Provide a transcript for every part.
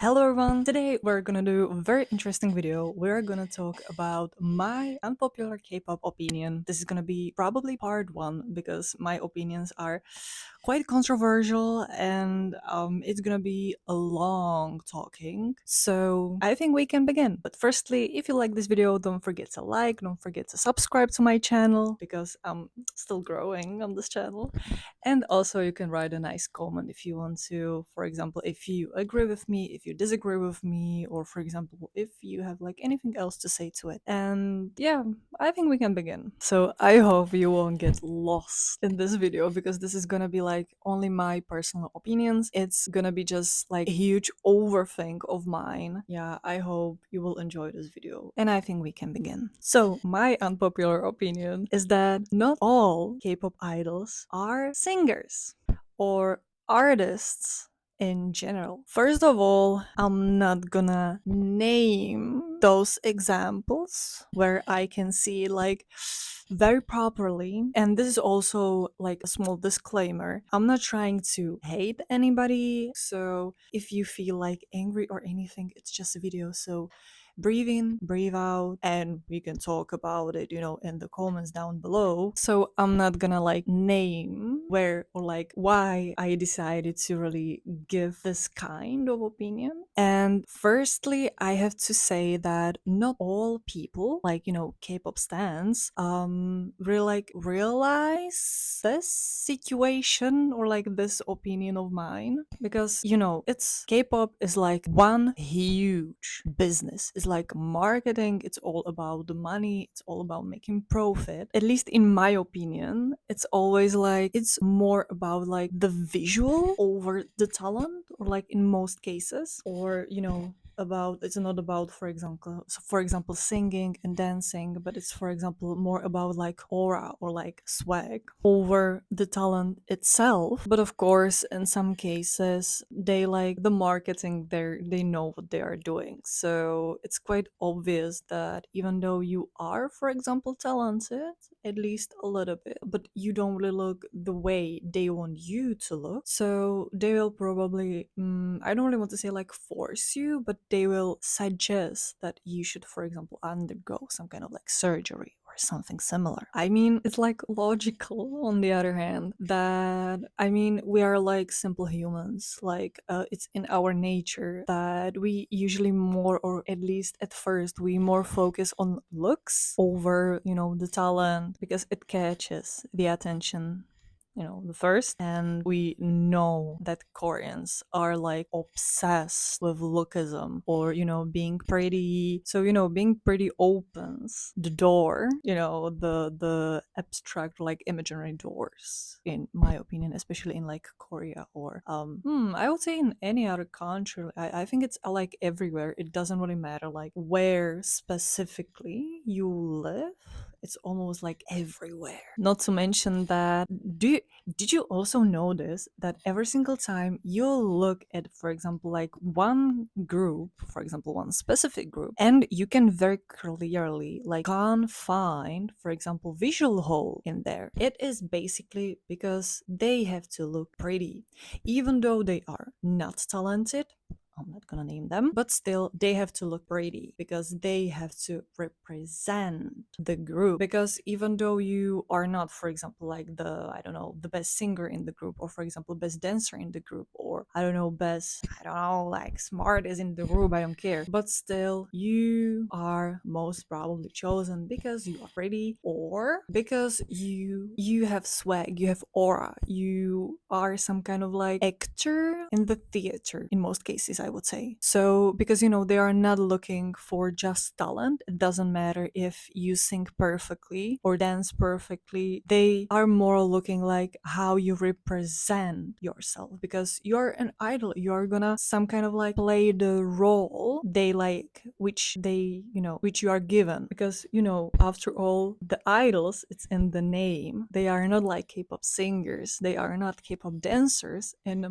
Hello everyone! Today we're gonna do a very interesting video. We're gonna talk about my unpopular K-pop opinion. This is gonna be probably part one because my opinions are quite controversial and it's gonna be a long talking. So I think we can begin. But firstly, if you like this video, don't forget to like, don't forget to subscribe to my channel because I'm still growing on this channel. And also, you can write a nice comment if you want to. For example, if you agree with me, if you disagree with me, or for example, if you have like anything else to say to it. And yeah, I think we can begin. So I hope you won't get lost in this video because this is gonna be like only my personal opinions. It's gonna be just like a huge overthink of mine. Yeah, I hope you will enjoy this video. And I think we can begin. So my unpopular opinion is that not all K-pop idols are singers or artists in general. First of all, I'm not gonna name those examples where I can see like very properly. And this is also like a small disclaimer. I'm not trying to hate anybody. So if you feel like angry or anything, it's just a video. So breathe in, breathe out, and we can talk about it, in the comments down below. So I'm not gonna like name where or like why I decided to really give this kind of opinion. And firstly, I have to say that not all people, like, K-pop stans, really like realize this situation or like this opinion of mine because, it's K-pop is like one huge business. It's like marketing, it's all about the money, it's all about making profit. At least in my opinion, it's always like it's more about like the visual over the talent, or like in most cases, or about it's not about for example singing and dancing, but it's for example more about like aura or like swag over the talent itself. But of course in some cases they like the marketing, they know what they are doing, so it's quite obvious that even though you are for example talented at least a little bit, but you don't really look the way they want you to look, so they will probably I don't really want to say like force you, but they will suggest that you should for example undergo some kind of like surgery or something similar. I mean, it's like logical on the other hand that we are like simple humans, like it's in our nature that we usually more, or at least at first we more focus on looks over the talent because it catches the attention the first. And we know that Koreans are like obsessed with lookism, or being pretty. So being pretty opens the door, the abstract like imaginary doors, in my opinion, especially in like Korea, or I would say in any other country. I think it's like everywhere. It doesn't really matter like where specifically you live, it's almost like everywhere. Not to mention that, did you also notice that every single time you look at, for example, like one group, for example, one specific group, and you can very clearly like can't find, for example, visual hole in there, it is basically because they have to look pretty, even though they are not talented. I'm not gonna name them, but still they have to look pretty because they have to represent the group. Because even though you are not, for example, like I don't know, the best singer in the group, or for example, best dancer in the group, or I don't know, like smart is in the group, I don't care. But still, you are most probably chosen because you are pretty, or because you have swag, you have aura, you are some kind of like actor in the theater in most cases, I would say. So because they are not looking for just talent. It doesn't matter if you sing perfectly or dance perfectly. They are more looking like how you represent yourself, because you're an idol. You're gonna some kind of like play the role they like, which you are given. Because after all, the idols, it's in the name. They are not like K-pop singers. They are not K-pop dancers, and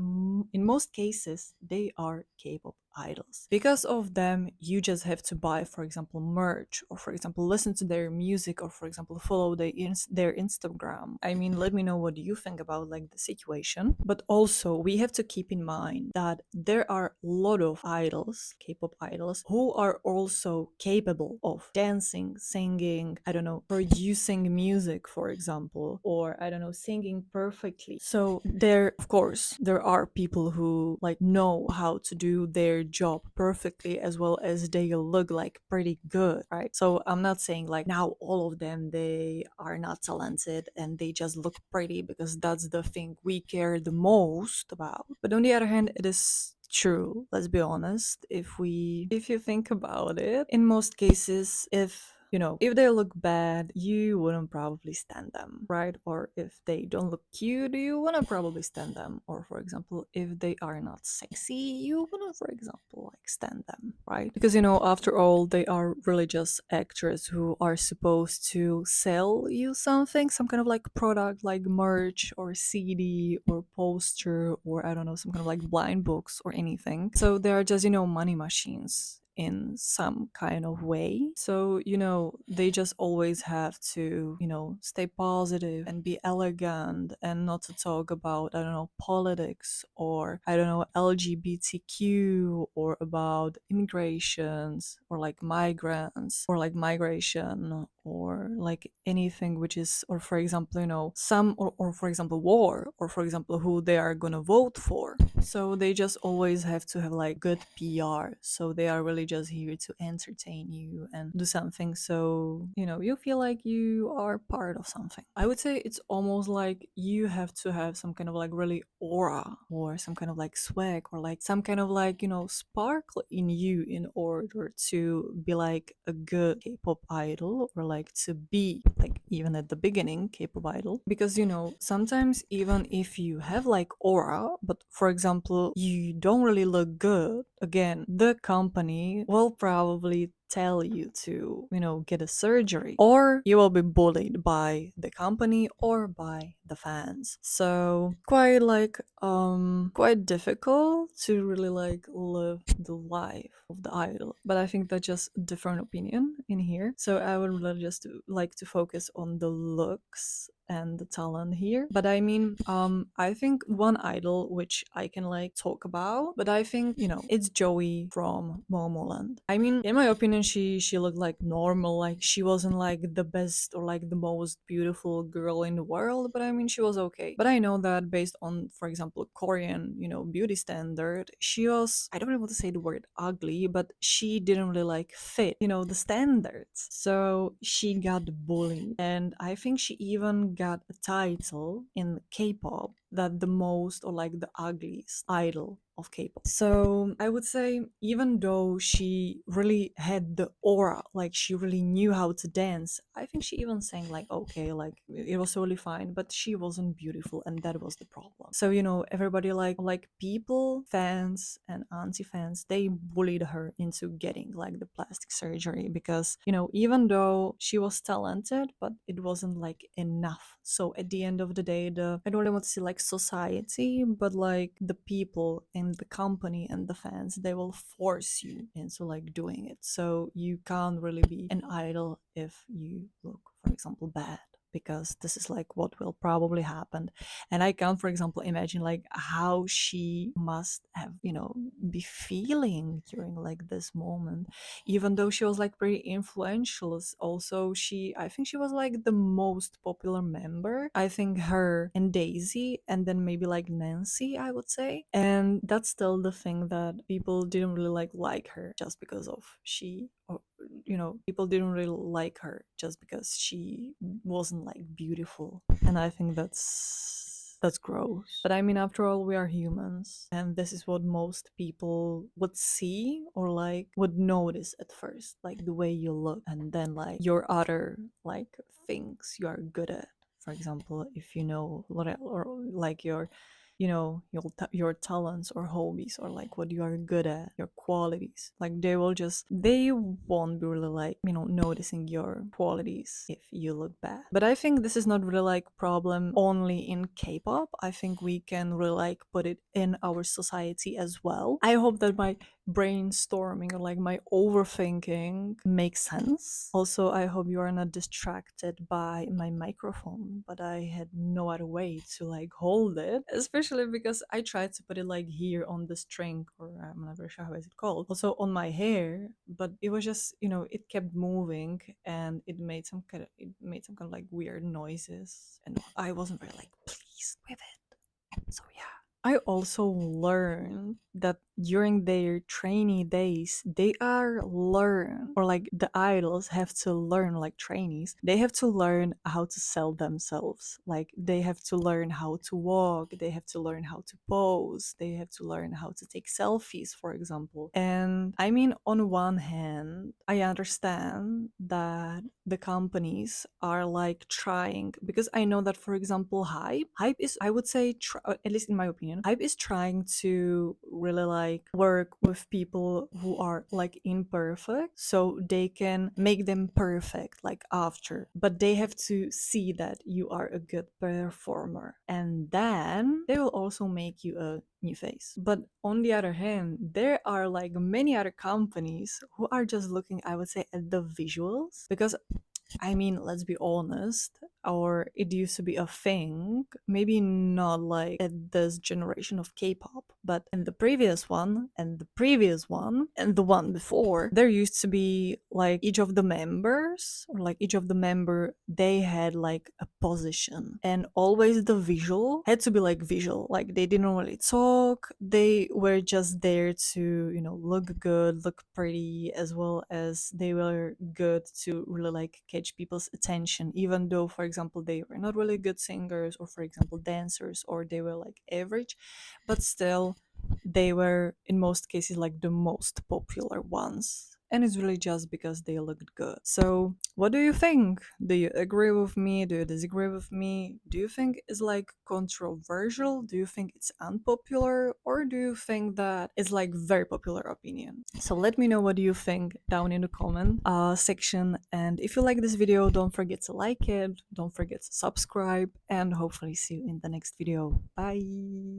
in most cases they are K-pop idols. Because of them, you just have to buy, for example, merch, or for example, listen to their music, or for example, follow their Instagram. I mean, let me know what you think about like the situation. But also, we have to keep in mind that there are a lot of idols, K-pop idols, who are also capable of dancing, singing, I don't know, producing music, for example, or I don't know, singing perfectly. So there, of course, there are people who like know how to do their job perfectly, as well as they look like pretty good, right? So I'm not saying like now all of them they are not talented and they just look pretty, because that's the thing we care the most about. But on the other hand, it is true, let's be honest, if you think about it, in most cases, if you know, if they look bad, you wouldn't probably stand them, right? Or if they don't look cute, you wouldn't probably stand them. Or for example, if they are not sexy, you wouldn't, for example, like stand them, right? Because you know, after all, they are really just actors who are supposed to sell you something, some kind of like product, like merch or CD or poster, or I don't know, some kind of like blind books or anything. So they are just, you know, money machines in some kind of way. So, you know, they just always have to, you know, stay positive and be elegant and not to talk about, I don't know, politics, or I don't know, LGBTQ, or about immigrations, or like migrants, or like migration, or like anything which is, or for example, you know, some, or for example, war, or for example, who they are gonna vote for. So they just always have to have like good PR. So they are really just here to entertain you and do something, so you know, you feel like you are part of something. I would say it's almost like you have to have some kind of like really aura, or some kind of like swag, or like some kind of like, you know, sparkle in you in order to be like a good K-pop idol, or like to be like even at the beginning K-pop idol. Because you know, sometimes even if you have like aura, but for example, you don't really look good, again, the company will probably tell you to, you know, get a surgery, or you will be bullied by the company or by the fans. So quite like quite difficult to really like live the life of the idol. But I think that's just a different opinion in here. So I would really just like to focus on the looks and the talent here. But I mean, I think one idol which I can like talk about, but I think, you know, it's Joey from Momoland. I mean, in my opinion, she looked like normal, like she wasn't like the best or like the most beautiful girl in the world, but I mean, she was okay. But I know that based on, for example, Korean, you know, beauty standard, she was, I don't even want to say the word ugly, but she didn't really like fit, you know, the standards. So she got bullied, and I think she even got a title in K-pop that the most, or like the ugliest idol of K-pop. So I would say, even though she really had the aura, like she really knew how to dance, I think she even sang like okay, like it was totally fine, but she wasn't beautiful, and that was the problem. So you know, everybody like people, fans and anti-fans, they bullied her into getting like the plastic surgery, because you know, even though she was talented, but it wasn't like enough. So at the end of the day, the, I don't really want to say like society, but like the people in the company and the fans, they will force you into like doing it. So you can't really be an idol if you look, for example, bad, because this is like what will probably happen. And I can't, for example, imagine like how she must have, you know, be feeling during like this moment, even though she was like pretty influential. Also, she, I think she was like the most popular member, I think her and Daisy, and then maybe like Nancy, I would say. And that's still the thing, that people didn't really like her just because of she, or you know, people didn't really like her just because she wasn't like beautiful. And I think that's gross. But I mean, after all, we are humans, and this is what most people would see, or like would notice at first, like the way you look, and then like your other like things you are good at. For example, if you know what, or like your, you know, your talents or hobbies, or like what you are good at, your qualities, like they will just, they won't be really like, you know, noticing your qualities if you look bad. But I think this is not really like problem only in K-pop. I think we can really like put it in our society as well. I hope that my brainstorming or like my overthinking makes sense. Also, I hope you are not distracted by my microphone, but I had no other way to like hold it, especially because I tried to put it like here on the string, or I'm not very sure how is it called, also on my hair, but it was just, it kept moving and it made some kind of like weird noises, and I wasn't very like pleased with it. So yeah. I also learned that during their trainee days, they are learn, or like the idols have to learn, like trainees, they have to learn how to sell themselves. Like they have to learn how to walk, they have to learn how to pose, they have to learn how to take selfies, for example. And I mean, on one hand, I understand that the companies are like trying, because I know that, for example, hype is, I would say, at least in my opinion, hype is trying to really like work with people who are like imperfect so they can make them perfect like after, but they have to see that you are a good performer, and then they will also make you a new face. But on the other hand, there are like many other companies who are just looking, I would say, at the visuals, because I mean, let's be honest, or it used to be a thing, maybe not like at this generation of K-pop, but in the previous one, and the previous one, and the one before, there used to be like each of the members, or like each of the member, they had like a position. And always the visual had to be like visual. Like they didn't really talk, they were just there to, look good, look pretty, as well as they were good to really like catch people's attention, even though, for example, they were not really good singers, or for example dancers, or they were like average, but still they were in most cases like the most popular ones, and it's really just because they looked good. So what do you think? Do you agree with me? Do you disagree with me? Do you think it's like controversial? Do you think it's unpopular? Or do you think that it's like very popular opinion? So let me know what you think down in the comment section. And if you like this video, don't forget to like it, don't forget to subscribe, and hopefully see you in the next video. Bye!